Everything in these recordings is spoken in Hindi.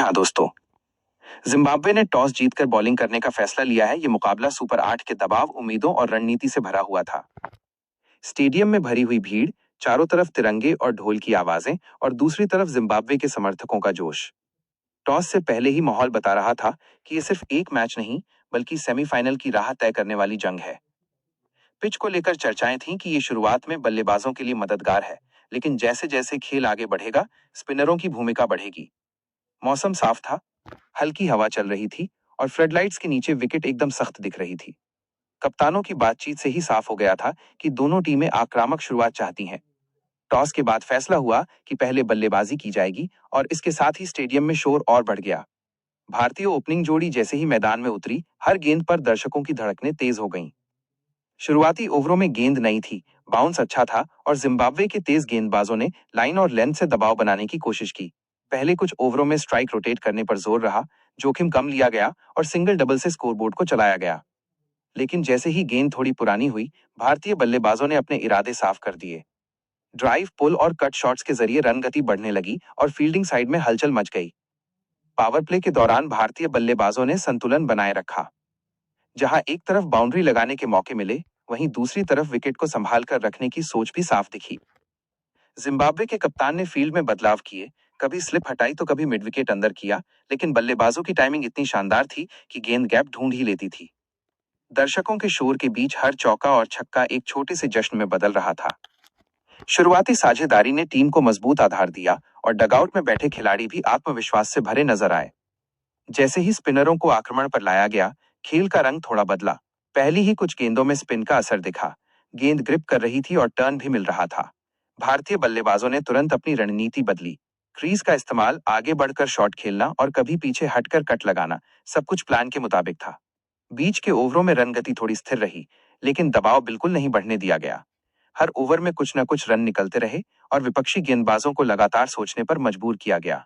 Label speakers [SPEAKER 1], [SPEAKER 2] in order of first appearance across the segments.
[SPEAKER 1] हाँ दोस्तों, जिम्बाब्वे ने टॉस जीतकर बॉलिंग करने का फैसला लिया है। ये मुकाबला सुपर 8 के दबाव, उम्मीदों और रणनीति से भरा हुआ था। स्टेडियम में भरी हुई भीड़, चारों तरफ तिरंगे और ढोल की आवाजें और दूसरी तरफ जिम्बाब्वे के समर्थकों का जोश। टॉस से पहले ही माहौल बता रहा था कि ये सिर्फ एक मैच नहीं, बल्कि सेमीफाइनल की राह तय करने वाली जंग है। पिच को लेकर चर्चाएं थीं कि ये शुरुआत में बल्लेबाजों के लिए मददगार है, लेकिन जैसे जैसे खेल आगे बढ़ेगा, स्पिनरों की भूमिका बढ़ेगी। मौसम साफ था, हल्की हवा चल रही थी और फ्लडलाइट्स के नीचे विकेट एकदम सख्त दिख रही थी। कप्तानों की बातचीत से ही साफ हो गया था कि दोनों टीमें आक्रामक शुरुआत चाहती हैं। टॉस के बाद फैसला हुआ कि पहले बल्लेबाजी की जाएगी और इसके साथ ही स्टेडियम में शोर और बढ़ गया। भारतीय ओपनिंग जोड़ी जैसे ही मैदान में उतरी, हर गेंद पर दर्शकों की धड़कनें तेज हो गईं। शुरुआती ओवरों में गेंद नई थी, बाउंस अच्छा था और जिम्बाब्वे के तेज गेंदबाजों ने लाइन और लेंथ से दबाव बनाने की कोशिश की। पहले कुछ ओवरों में स्ट्राइक रोटेट करने पर जोर रहा, जोखिम कम लिया गया और सिंगल डबल से स्कोरबोर्ड को चलाया गया। लेकिन जैसे ही गेंद थोड़ी पुरानी हुई, भारतीय बल्लेबाजों ने अपने इरादे साफ कर दिए। ड्राइव, पुल और कट शॉट्स के जरिए रन गति बढ़ने लगी और फील्डिंग साइड में हलचल मच गई। पावर प्ले के दौरान भारतीय बल्लेबाजों ने संतुलन बनाए रखा। जहां एक तरफ बाउंड्री लगाने के मौके मिले, वहीं दूसरी तरफ विकेट को संभाल कर रखने की सोच भी साफ दिखी। जिम्बाब्वे के कप्तान ने फील्ड में बदलाव किए, कभी स्लिप हटाई तो कभी मिड विकेट अंदर किया, लेकिन बल्लेबाजों की टाइमिंग इतनी शानदार थी कि गेंद गैप ढूंढ ही लेती थी। दर्शकों के शोर के बीच हर चौका और छक्का एक छोटे से जश्न में बदल रहा था। शुरुआती साझेदारी ने टीम को मजबूत आधार दिया और डगआउट में बैठे खिलाड़ी भी आत्मविश्वास से भरे नजर आए। जैसे ही स्पिनरों को आक्रमण पर लाया गया, खेल का रंग थोड़ा बदला। पहली ही कुछ गेंदों में स्पिन का असर दिखा। गेंद ग्रिप कर रही थी और टर्न भी मिल रहा था। भारतीय बल्लेबाजों ने तुरंत अपनी रणनीति बदली। क्रीज का इस्तेमाल, आगे बढ़कर शॉट खेलना और कभी पीछे हटकर कट लगाना, सब कुछ प्लान के मुताबिक था। बीच के ओवरों में रन गति थोड़ी स्थिर रही, लेकिन दबाव बिल्कुल नहीं बढ़ने दिया गया। हर ओवर में कुछ न कुछ रन निकलते रहे और विपक्षी गेंदबाजों को लगातार सोचने पर मजबूर किया गया।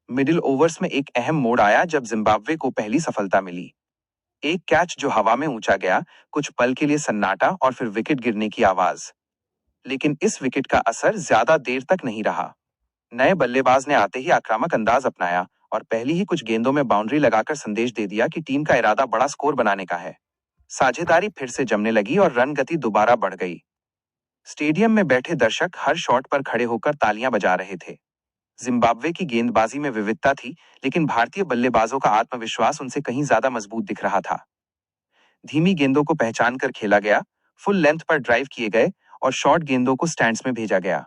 [SPEAKER 1] मिडिल ओवर्स में एक अहम मोड़ आया जब जिम्बाब्वे को पहली सफलता मिली। एक कैच जो हवा में ऊंचा गया, कुछ पल के लिए सन्नाटा और फिर विकेट गिरने की आवाज। लेकिन इस विकेट का असर ज्यादा देर तक नहीं रहा। नए बल्लेबाज ने आते ही आक्रामक अंदाज अपनाया और पहली ही कुछ गेंदों में बाउंड्री लगाकर संदेश दे दिया कि टीम का इरादा बड़ा स्कोर बनाने का है। साझेदारी फिर से जमने लगी और रन गति दोबारा बढ़ गई। स्टेडियम में बैठे दर्शक हर शॉट पर खड़े होकर तालियां बजा रहे थे। जिम्बाब्वे की गेंदबाजी में विविधता थी, लेकिन भारतीय बल्लेबाजों का आत्मविश्वास उनसे कहीं ज्यादा मजबूत दिख रहा था। धीमी गेंदों को पहचान कर खेला गया, फुल लेंथ पर ड्राइव किए गए और शॉर्ट गेंदों को स्टैंड्स में भेजा गया।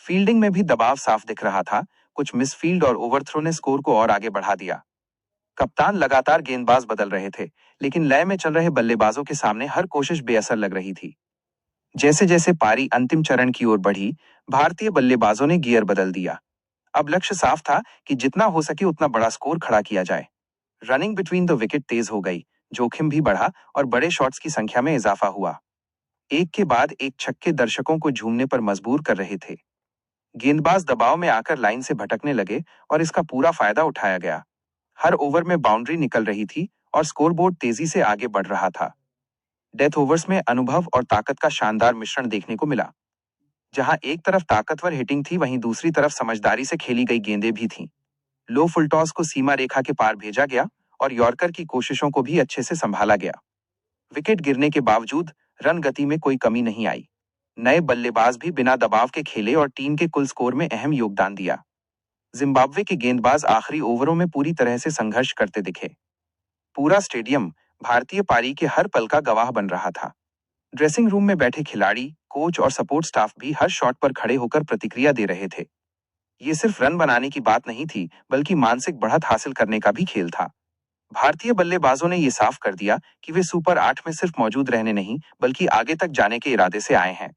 [SPEAKER 1] फील्डिंग में भी दबाव साफ दिख रहा था। कुछ मिसफील्ड और ओवरथ्रो ने स्कोर को और आगे बढ़ा दिया। कप्तान लगातार गेंदबाज बदल रहे थे, लेकिन लय में चल रहे बल्लेबाजों के सामने हर कोशिश बेअसर लग रही थी। जैसे जैसे पारी अंतिम चरण की ओर बढ़ी, भारतीय बल्लेबाजों ने गियर बदल दिया। अब लक्ष्य साफ था कि जितना हो सके उतना बड़ा स्कोर खड़ा किया जाए। रनिंग बिटवीन द विकेट तेज हो गई, जोखिम भी बढ़ा और बड़े शॉट्स की संख्या में इजाफा हुआ। एक के बाद एक छक्के दर्शकों को झूमने पर मजबूर कर रहे थे। गेंदबाज दबाव में आकर लाइन से भटकने लगे और इसका पूरा फायदा उठाया गया। हर ओवर में बाउंड्री निकल रही थी और स्कोरबोर्ड तेजी से आगे बढ़ रहा था। डेथ ओवर्स में अनुभव और ताकत का शानदार मिश्रण देखने को मिला। जहां एक तरफ ताकतवर हिटिंग थी, वहीं दूसरी तरफ समझदारी से खेली गई गेंदें भी थीं। लो फुल टॉस को सीमा रेखा के पार भेजा गया और यॉर्कर की कोशिशों को भी अच्छे से संभाला गया। विकेट गिरने के बावजूद रन गति में कोई कमी नहीं आई। नए बल्लेबाज भी बिना दबाव के खेले और टीम के कुल स्कोर में अहम योगदान दिया। जिम्बाब्वे के गेंदबाज आखिरी ओवरों में पूरी तरह से संघर्ष करते दिखे। पूरा स्टेडियम भारतीय पारी के हर पल का गवाह बन रहा था। ड्रेसिंग रूम में बैठे खिलाड़ी, कोच और सपोर्ट स्टाफ भी हर शॉट पर खड़े होकर प्रतिक्रिया दे रहे थे। ये सिर्फ रन बनाने की बात नहीं थी, बल्कि मानसिक बढ़त हासिल करने का भी खेल था। भारतीय बल्लेबाजों ने ये साफ कर दिया कि वे सुपर 8 में सिर्फ मौजूद रहने नहीं, बल्कि आगे तक जाने के इरादे से आए हैं।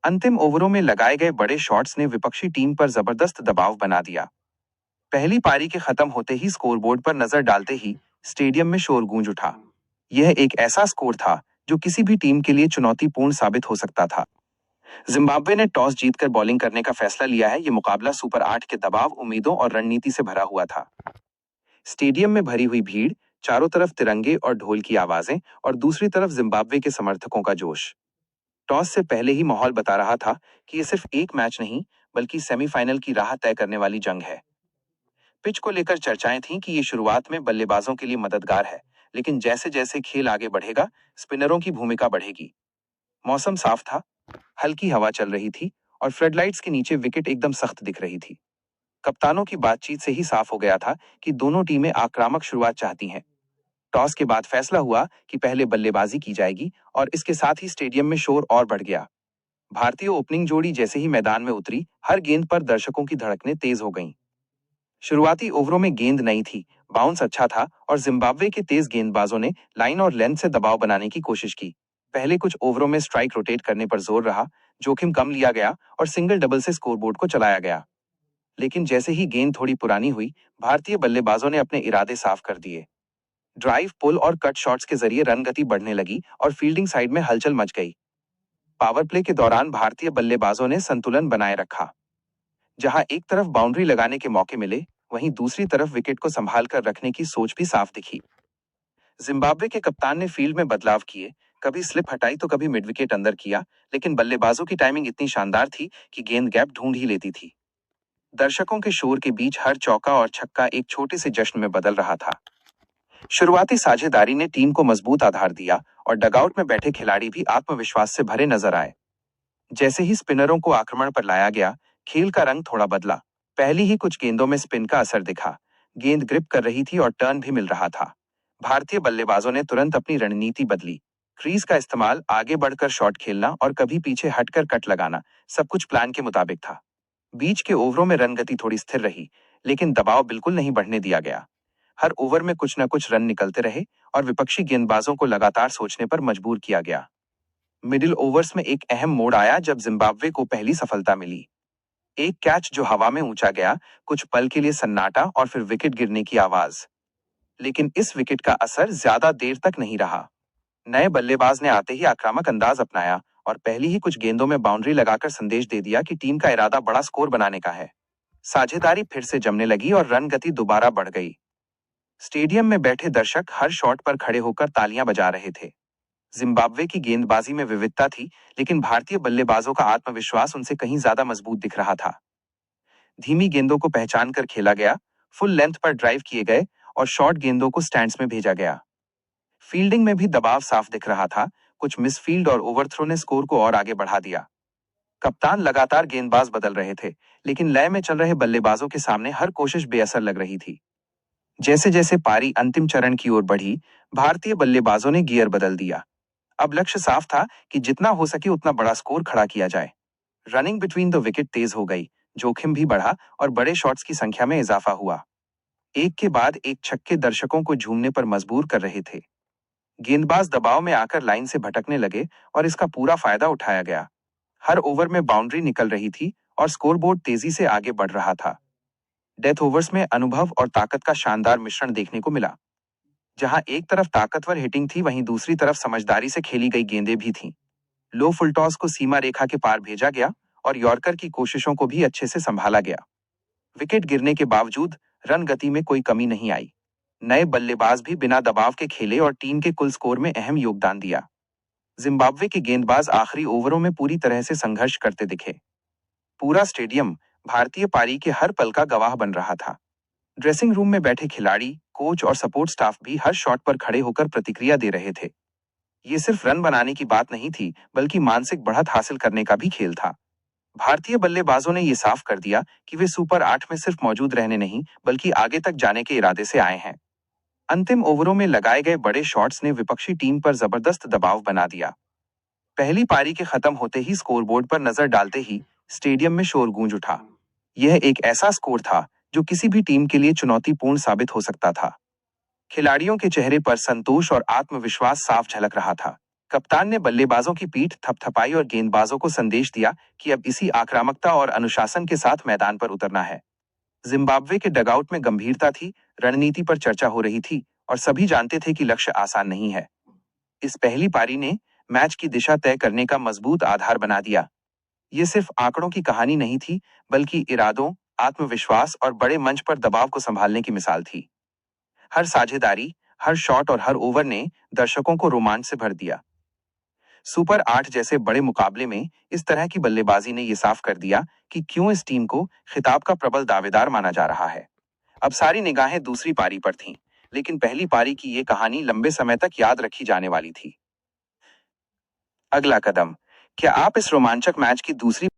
[SPEAKER 1] अंतिम ओवरों में लगाए गए बड़े शॉट्स ने विपक्षी टीम पर जबरदस्त दबाव बना दिया। पहली पारी के खत्म होते ही स्कोरबोर्ड पर नजर डालते ही स्टेडियम में शोर गूंज उठा। यह एक ऐसा स्कोर था जो किसी भी टीम के लिए चुनौतीपूर्ण साबित हो सकता था। जिम्बाब्वे ने टॉस जीतकर बॉलिंग करने का फैसला लिया है। ये मुकाबला सुपर 8 के दबाव, उम्मीदों और रणनीति से भरा हुआ था। स्टेडियम में भरी हुई भीड़, चारों तरफ तिरंगे और ढोल की आवाजें और दूसरी तरफ जिम्बाब्वे के समर्थकों का जोश। टॉस से पहले ही माहौल बता रहा था कि ये सिर्फ एक मैच नहीं, बल्कि सेमीफाइनल की राह तय करने वाली जंग है। पिच को लेकर चर्चाएं थीं कि ये शुरुआत में बल्लेबाजों के लिए मददगार है, लेकिन जैसे जैसे खेल आगे बढ़ेगा, स्पिनरों की भूमिका बढ़ेगी। मौसम साफ था, हल्की हवा चल रही थी और फ्लडलाइट्स के नीचे विकेट एकदम सख्त दिख रही थी। कप्तानों की बातचीत से ही साफ हो गया था कि दोनों टीमें आक्रामक शुरुआत चाहती हैं। टॉस के बाद फैसला हुआ कि पहले बल्लेबाजी की जाएगी और इसके साथ ही स्टेडियम में शोर और बढ़ गया। भारतीय ओपनिंग जोड़ी जैसे ही मैदान में उतरी, हर गेंद पर दर्शकों की धड़कनें तेज हो गईं। शुरुआती ओवरों में गेंद नई थी, बाउंस अच्छा था और जिम्बाब्वे के तेज गेंदबाजों ने लाइन और लेंथ से दबाव बनाने की कोशिश की। पहले कुछ ओवरों में स्ट्राइक रोटेट करने पर जोर रहा, जोखिम कम लिया गया और सिंगल डबल से स्कोरबोर्ड को चलाया गया। लेकिन जैसे ही गेंद थोड़ी पुरानी हुई, भारतीय बल्लेबाजों ने अपने इरादे साफ कर दिए। ड्राइव, पुल और कट शॉट्स के जरिए रन गति बढ़ने लगी और फील्डिंग साइड में हलचल मच गई। पावर प्ले के दौरान भारतीय बल्लेबाजों ने संतुलन बनाए रखा। जहां एक तरफ बाउंड्री लगाने के मौके मिले, वहीं दूसरी तरफ विकेट को संभाल कर रखने की सोच भी साफ दिखी। जिम्बाब्वे के कप्तान ने फील्ड में बदलाव किए, कभी स्लिप हटाई तो कभी मिड विकेट अंदर किया, लेकिन बल्लेबाजों की टाइमिंग इतनी शानदार थी कि गेंद गैप ढूंढ ही लेती थी। दर्शकों के शोर के बीच हर चौका और छक्का एक छोटे से जश्न में बदल रहा था। शुरुआती साझेदारी ने टीम को मजबूत आधार दिया और डगआउट में बैठे खिलाड़ी भी आत्मविश्वास से भरे नजर आए। जैसे ही स्पिनरों को आक्रमण पर लाया गया, खेल का रंग थोड़ा बदला। पहली ही कुछ गेंदों में स्पिन का असर दिखा, गेंद ग्रिप कर रही थी और टर्न भी मिल रहा था। भारतीय बल्लेबाजों ने तुरंत अपनी रणनीति बदली। क्रीज का इस्तेमाल, आगे बढ़कर शॉट खेलना और कभी पीछे हटकर कट लगाना, सब कुछ प्लान के मुताबिक था। बीच के ओवरों में रन गति थोड़ी स्थिर रही, लेकिन दबाव बिल्कुल नहीं बढ़ने दिया गया। हर ओवर में कुछ न कुछ रन निकलते रहे और विपक्षी गेंदबाजों को लगातार सोचने पर मजबूर किया गया। मिडिल ओवर्स में एक अहम मोड़ आया जब जिम्बाब्वे को पहली सफलता मिली। एक कैच जो हवा में ऊंचा गया, कुछ पल के लिए सन्नाटा और फिर विकेट गिरने की आवाज। लेकिन इस विकेट का असर ज्यादा देर तक नहीं रहा। नए बल्लेबाज ने आते ही आक्रामक अंदाज अपनाया और पहली ही कुछ गेंदों में बाउंड्री लगाकर संदेश दे दिया कि टीम का इरादा बड़ा स्कोर बनाने का है। साझेदारी फिर से जमने लगी और रन गति दोबारा बढ़ गई। स्टेडियम में बैठे दर्शक हर शॉट पर खड़े होकर तालियां बजा रहे थे। जिम्बाब्वे की गेंदबाजी में विविधता थी, लेकिन भारतीय बल्लेबाजों का आत्मविश्वास उनसे कहीं ज्यादा मजबूत दिख रहा था। धीमी गेंदों को पहचान कर खेला गया, फुल लेंथ पर ड्राइव किए गए और शॉर्ट गेंदों को स्टैंड्स में भेजा गया। फील्डिंग में भी दबाव साफ दिख रहा था, कुछ मिसफील्ड और ओवरथ्रो ने स्कोर को और आगे बढ़ा दिया। कप्तान लगातार गेंदबाज बदल रहे थे, लेकिन लय में चल रहे बल्लेबाजों के सामने हर कोशिश बेअसर लग रही थी। जैसे जैसे पारी अंतिम चरण की ओर बढ़ी, भारतीय बल्लेबाजों ने गियर बदल दिया। अब लक्ष्य साफ था कि जितना हो सके उतना बड़ा स्कोर खड़ा किया जाए। रनिंग बिटवीन द विकेट तेज हो गई, जोखिम भी बढ़ा और बड़े शॉट्स की संख्या में इजाफा हुआ। एक के बाद एक छक्के दर्शकों को झूमने पर मजबूर कर रहे थे। गेंदबाज दबाव में आकर लाइन से भटकने लगे और इसका पूरा फायदा उठाया गया। हर ओवर में बाउंड्री निकल रही थी और स्कोरबोर्ड तेजी से आगे बढ़ रहा था। डेथ ओवर्स में अनुभव और ताकत का शानदार मिश्रण देखने को मिला। जहां एक तरफ ताकतवर हिटिंग थी, वहीं दूसरी तरफ समझदारी से खेली गई गेंदें भी थीं। लो फुल टॉस को सीमा रेखा के पार भेजा गया और यॉर्कर की कोशिशों को भी अच्छे से संभाला गया। विकेट गिरने के बावजूद रन गति में कोई कमी नहीं आई। नए बल्लेबाज भी बिना दबाव के खेले और टीम के कुल स्कोर में अहम योगदान दिया। जिम्बाब्वे के गेंदबाज आखिरी ओवरों में पूरी तरह से संघर्ष करते दिखे। पूरा स्टेडियम भारतीय पारी के हर पल का गवाह बन रहा था। ड्रेसिंग रूम में बैठे खिलाड़ी, कोच और सपोर्ट स्टाफ भी हर शॉट पर खड़े होकर प्रतिक्रिया दे रहे थे। ये सिर्फ रन बनाने की बात नहीं थी, बल्कि मानसिक बढ़त हासिल करने का भी खेल था। भारतीय बल्लेबाजों ने ये साफ कर दिया कि वे सुपर 8 में सिर्फ मौजूद रहने नहीं, बल्कि आगे तक जाने के इरादे से आए हैं। अंतिम ओवरों में लगाए गए बड़े शॉट्स ने विपक्षी टीम पर जबरदस्त दबाव बना दिया। पहली पारी के खत्म होते ही स्कोरबोर्ड पर नजर डालते ही स्टेडियम में शोर गूंज उठा। यह एक ऐसा स्कोर था जो किसी भी टीम के लिए चुनौतीपूर्ण साबित हो सकता था। खिलाड़ियों के चेहरे पर संतोष और आत्मविश्वास साफ झलक रहा था। कप्तान ने बल्लेबाजों की पीठ थपथपाई और गेंदबाजों को संदेश दिया कि अब इसी आक्रामकता और अनुशासन के साथ मैदान पर उतरना है। जिम्बाब्वे के डगआउट में गंभीरता थी, रणनीति पर चर्चा हो रही थी और सभी जानते थे कि लक्ष्य आसान नहीं है। इस पहली पारी ने मैच की दिशा तय करने का मजबूत आधार बना दिया। ये सिर्फ आंकड़ों की कहानी नहीं थी, बल्कि इरादों, आत्मविश्वास और बड़े मंच पर दबाव को संभालने की मिसाल थी। हर साझेदारी, हर शॉट और हर ओवर ने दर्शकों को रोमांच से भर दिया। सुपर 8 जैसे बड़े मुकाबले में इस तरह की बल्लेबाजी ने यह साफ कर दिया कि क्यों इस टीम को खिताब का प्रबल दावेदार माना जा रहा है। अब सारी निगाहें दूसरी पारी पर थीं, लेकिन पहली पारी की ये कहानी लंबे समय तक याद रखी जाने वाली थी। अगला कदम, क्या आप इस रोमांचक मैच की दूसरी